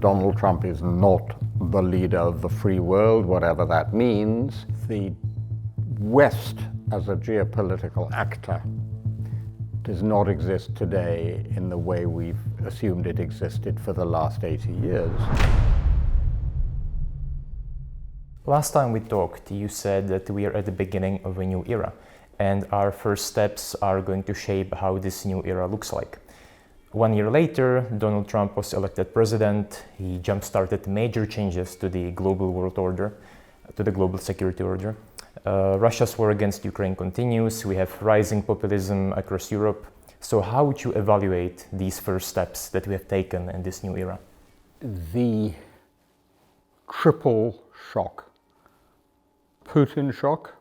Donald Trump is not the leader of the free world, whatever that means. The West as a geopolitical actor does not exist today in the way we've assumed it existed for the last 80 years. Last time we talked, you said that we are at the beginning of a new era, and our first steps are going to shape how this new era looks like. 1 year later, Donald Trump was elected president. He jump-started major changes to the global world order, to the global security order. Russia's war against Ukraine continues. We have rising populism across Europe. So how would you evaluate these first steps that we have taken in this new era? The triple shock. Putin shock,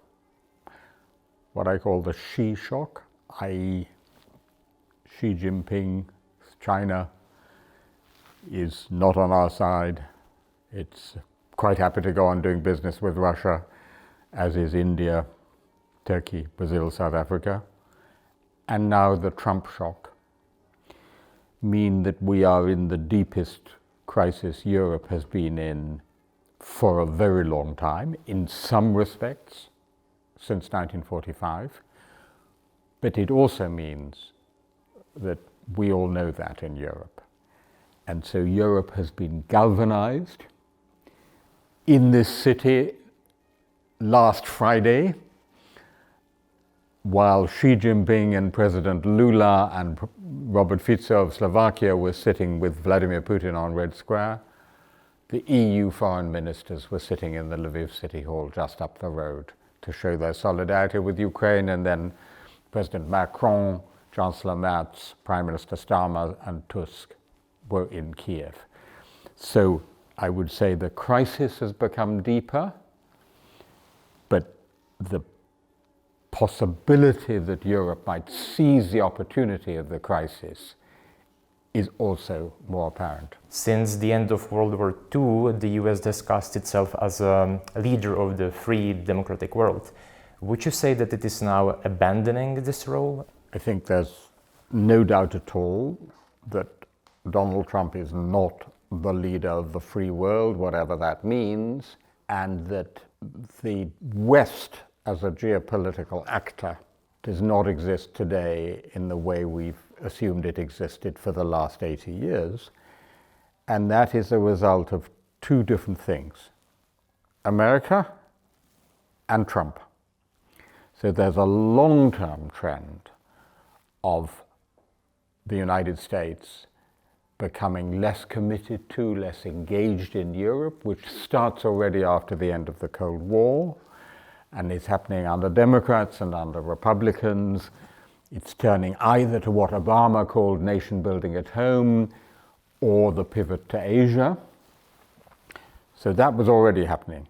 what I call the Xi shock, i.e. Xi Jinping, China, is not on our side. It's quite happy to go on doing business with Russia, as is India, Turkey, Brazil, South Africa. And now the Trump shock mean that we are in the deepest crisis Europe has been in for a very long time, in some respects, since 1945. But it also means that we all know that in Europe. And so Europe has been galvanized. In this city last Friday, while Xi Jinping and President Lula and Robert Fico of Slovakia were sitting with Vladimir Putin on Red Square, the EU foreign ministers were sitting in the Lviv City Hall just up the road to show their solidarity with Ukraine, and then President Macron, Chancellor Merz, Prime Minister Starmer and Tusk were in Kyiv. So I would say the crisis has become deeper, but the possibility that Europe might seize the opportunity of the crisis is also more apparent. Since the end of World War II, the US discussed itself as a leader of the free democratic world. Would you say that it is now abandoning this role? I think there's no doubt at all that Donald Trump is not the leader of the free world, whatever that means, and that the West as a geopolitical actor does not exist today in the way we've assumed it existed for the last 80 years. And that is a result of two different things: America and Trump. So there's a long-term trend of the United States becoming less committed to, less engaged in Europe, which starts already after the end of the Cold War, and is happening under Democrats and under Republicans. It's turning either to what Obama called nation building at home or the pivot to Asia. So that was already happening.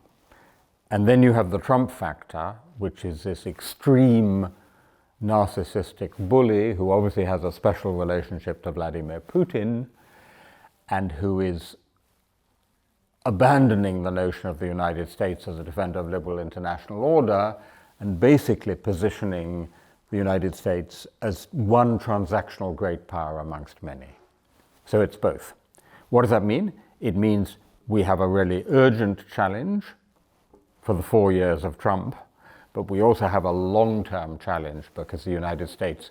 And then you have the Trump factor, which is this extreme narcissistic bully who obviously has a special relationship to Vladimir Putin and who is abandoning the notion of the United States as a defender of liberal international order and basically positioning the United States as one transactional great power amongst many. So it's both. What does that mean? It means we have a really urgent challenge for the 4 years of Trump, but we also have a long-term challenge because the United States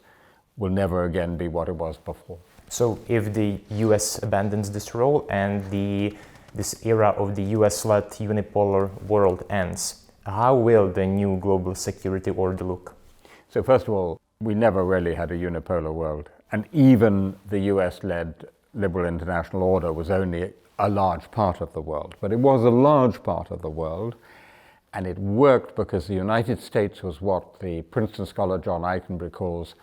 will never again be what it was before. So if the US abandons this role and this era of the US-led unipolar world ends, how will the new global security order look? So first of all, we never really had a unipolar world, and even the US-led liberal international order was only a large part of the world. But it was a large part of the world, and it worked because the United States was what the Princeton scholar John Eichenberg calls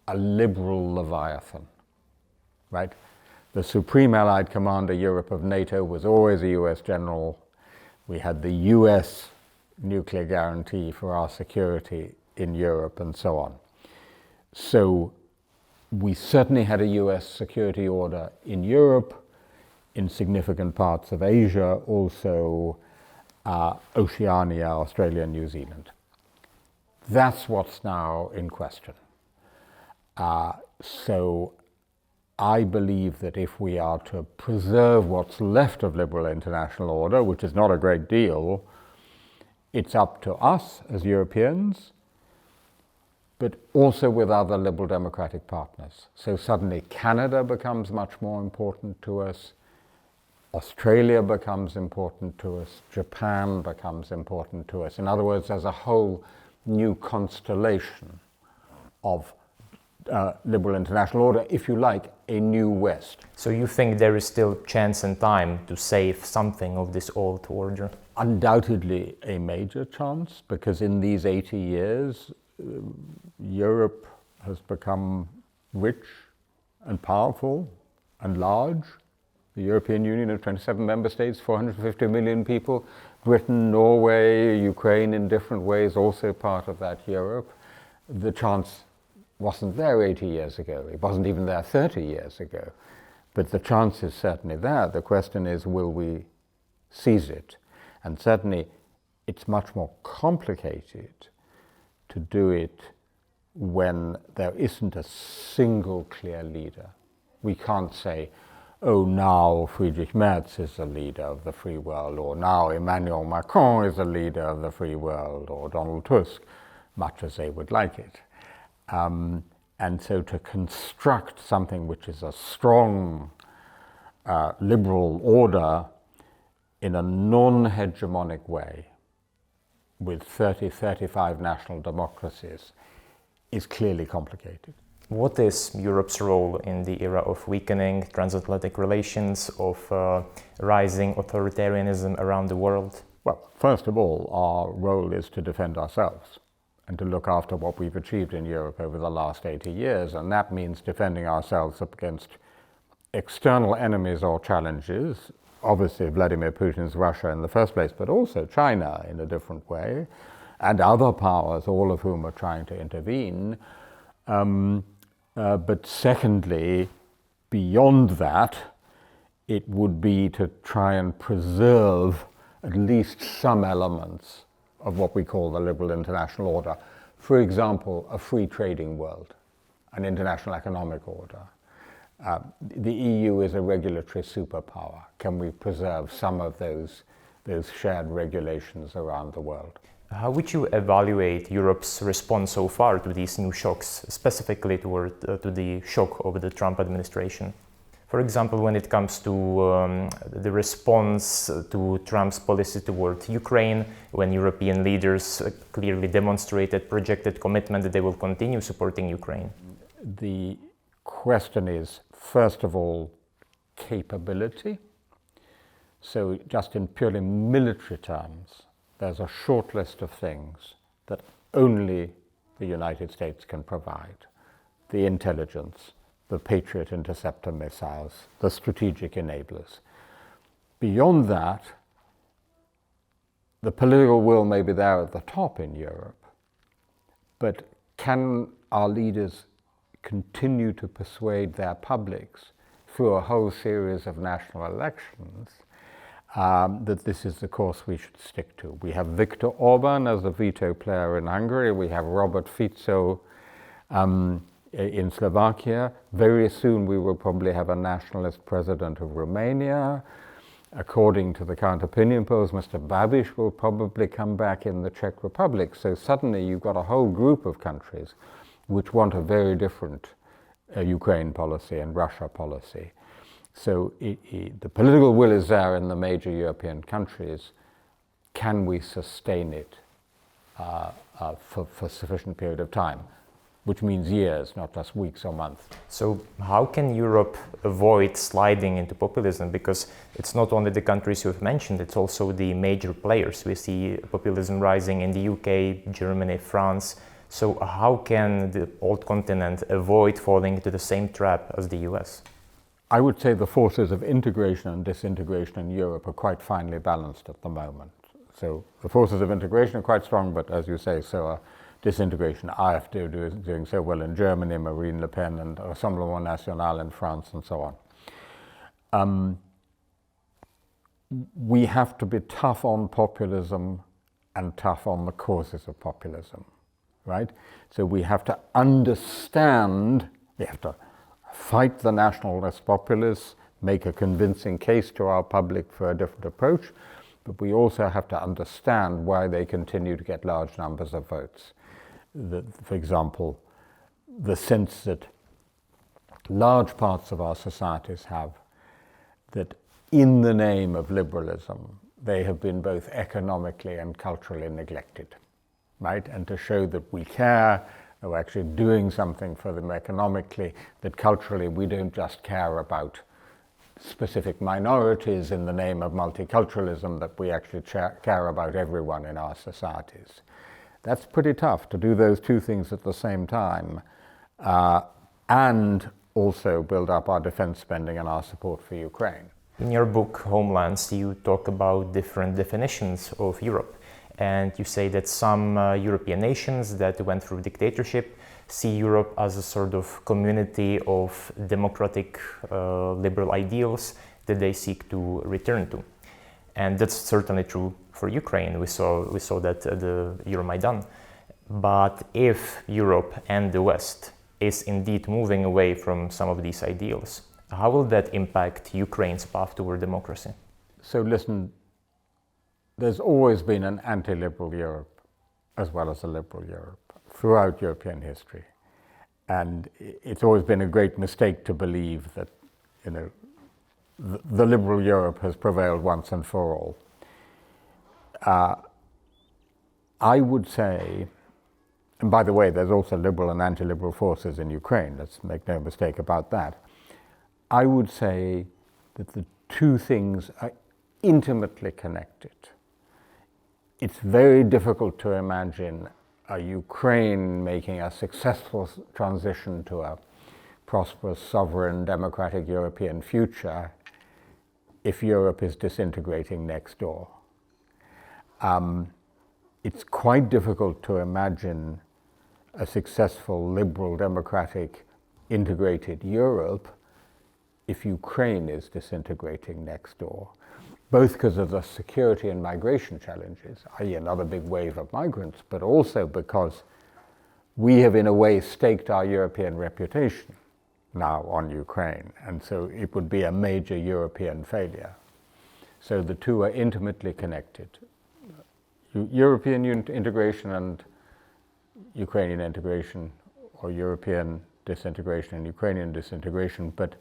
a liberal leviathan, right? The supreme allied commander Europe of NATO was always a US general. We had the US nuclear guarantee for our security in Europe and so on. So we certainly had a US security order in Europe, in significant parts of Asia, also Oceania, Australia, and New Zealand. That's what's now in question. So I believe that if we are to preserve what's left of liberal international order, which is not a great deal, it's up to us as Europeans, but also with other liberal democratic partners. So suddenly Canada becomes much more important to us, Australia becomes important to us, Japan becomes important to us. In other words, there's a whole new constellation of liberal international order, if you like, a new West. So you think there is still chance and time to save something of this old order? Undoubtedly a major chance, because in these 80 years, Europe has become rich and powerful and large. The European Union of 27 member states, 450 million people, Britain, Norway, Ukraine in different ways, also part of that Europe. The chance wasn't there 80 years ago. It wasn't even there 30 years ago. But the chance is certainly there. The question is, will we seize it? And certainly it's much more complicated to do it when there isn't a single clear leader. We can't say, oh, now Friedrich Merz is a leader of the free world, or now Emmanuel Macron is a leader of the free world, or Donald Tusk, much as they would like it. And so to construct something which is a strong liberal order in a non-hegemonic way with 30, 35 national democracies is clearly complicated. What is Europe's role in the era of weakening transatlantic relations, of rising authoritarianism around the world? Well, first of all, our role is to defend ourselves and to look after what we've achieved in Europe over the last 80 years. And that means defending ourselves against external enemies or challenges, obviously Vladimir Putin's Russia in the first place, but also China in a different way, and other powers, all of whom are trying to intervene. But secondly, beyond that, it would be to try and preserve at least some elements of what we call the liberal international order. For example, a free trading world, an international economic order. The EU is a regulatory superpower. Can we preserve some of those shared regulations around the world? How would you evaluate Europe's response so far to these new shocks, specifically to the shock of the Trump administration? For example, when it comes to the response to Trump's policy toward Ukraine, when European leaders clearly demonstrated, projected commitment that they will continue supporting Ukraine. The question is, first of all, capability. So just in purely military terms, there's a short list of things that only the United States can provide. The intelligence, the Patriot interceptor missiles, the strategic enablers. Beyond that, the political will may be there at the top in Europe, but can our leaders continue to persuade their publics through a whole series of national elections that this is the course we should stick to? We have Viktor Orban as a veto player in Hungary. We have Robert Fico in Slovakia. Very soon we will probably have a nationalist president of Romania. According to the current opinion polls, Mr. Babiš will probably come back in the Czech Republic. So suddenly you've got a whole group of countries which want a very different Ukraine policy and Russia policy. So the political will is there in the major European countries. Can we sustain it for a sufficient period of time? Which means years, not just weeks or months. So how can Europe avoid sliding into populism? Because it's not only the countries you've mentioned, it's also the major players. We see populism rising in the UK, Germany, France. So how can the old continent avoid falling into the same trap as the US? I would say the forces of integration and disintegration in Europe are quite finely balanced at the moment. So the forces of integration are quite strong, but as you say, so are disintegration. AfD is doing so well in Germany, Marine Le Pen and Rassemblement National in France and so on. We have to be tough on populism and tough on the causes of populism, right? So we have to understand, we have to fight the nationalist populists, make a convincing case to our public for a different approach, but we also have to understand why they continue to get large numbers of votes. For example, the sense that large parts of our societies have, that in the name of liberalism, they have been both economically and culturally neglected, right? And to show that we care, that we're actually doing something for them economically, that culturally we don't just care about specific minorities in the name of multiculturalism, that we actually care about everyone in our societies. That's pretty tough to do those two things at the same time, and also build up our defense spending and our support for Ukraine. In your book, Homelands, you talk about different definitions of Europe. And you say that some European nations that went through dictatorship see Europe as a sort of community of democratic liberal ideals that they seek to return to. And that's certainly true for Ukraine. We saw that at the Euromaidan. But if Europe and the West is indeed moving away from some of these ideals, how will that impact Ukraine's path toward democracy? So listen, there's always been an anti-liberal Europe as well as a liberal Europe throughout European history. And it's always been a great mistake to believe that, the liberal Europe has prevailed once and for all. I would say, and by the way, there's also liberal and anti-liberal forces in Ukraine, let's make no mistake about that. I would say that the two things are intimately connected. It's very difficult to imagine a Ukraine making a successful transition to a prosperous, sovereign, democratic European future if Europe is disintegrating next door. It's quite difficult to imagine a successful, liberal, democratic, integrated Europe if Ukraine is disintegrating next door, both because of the security and migration challenges, i.e. another big wave of migrants, but also because we have in a way staked our European reputation now on Ukraine, and so it would be a major European failure. So the two are intimately connected. European integration and Ukrainian integration, or European disintegration and Ukrainian disintegration, but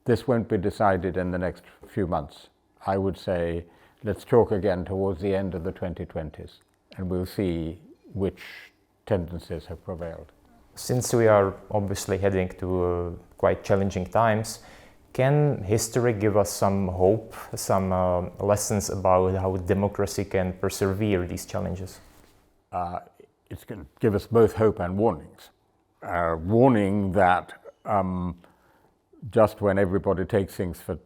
this won't be decided in the next few months. I would say let's talk again towards the end of the 2020s and we'll see which tendencies have prevailed. Since we are obviously heading to quite challenging times, can history give us some hope, some lessons about how democracy can persevere these challenges? It's going to give us both hope and warnings. Warning that just when everybody takes things for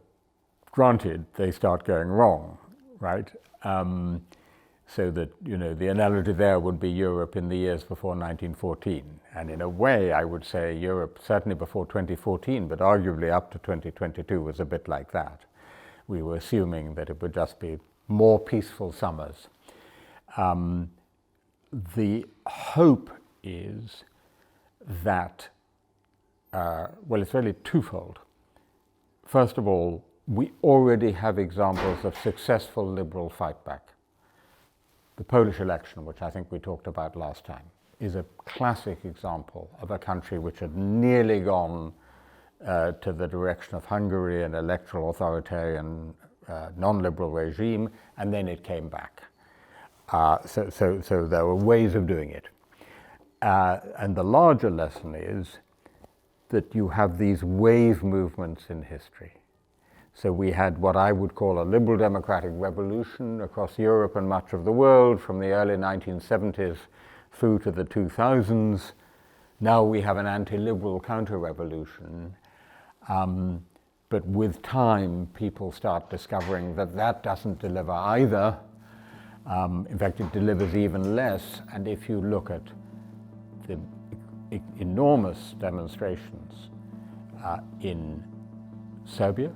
granted, they start going wrong, right? So that, the analogy there would be Europe in the years before 1914. And in a way, I would say Europe, certainly before 2014, but arguably up to 2022 was a bit like that. We were assuming that it would just be more peaceful summers. The hope is that, it's really twofold. First of all, we already have examples of successful liberal fight back. The Polish election, which I think we talked about last time, is a classic example of a country which had nearly gone to the direction of Hungary, an electoral authoritarian non-liberal regime, and then it came back. So there were ways of doing it. And the larger lesson is that you have these wave movements in history. So we had what I would call a liberal democratic revolution across Europe and much of the world from the early 1970s through to the 2000s. Now we have an anti-liberal counter-revolution. But with time, people start discovering that that doesn't deliver either. In fact, it delivers even less. And if you look at the enormous demonstrations in Serbia,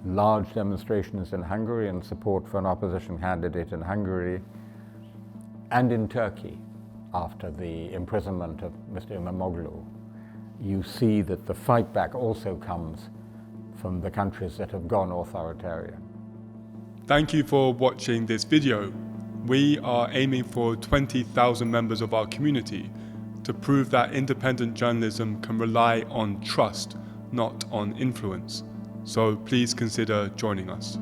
large demonstrations in Hungary in support for an opposition candidate in Hungary, and in Turkey after the imprisonment of Mr. Imamoglu, you see that the fight back also comes from the countries that have gone authoritarian. Thank you for watching this video. We are aiming for 20,000 members of our community to prove that independent journalism can rely on trust, not on influence. So please consider joining us.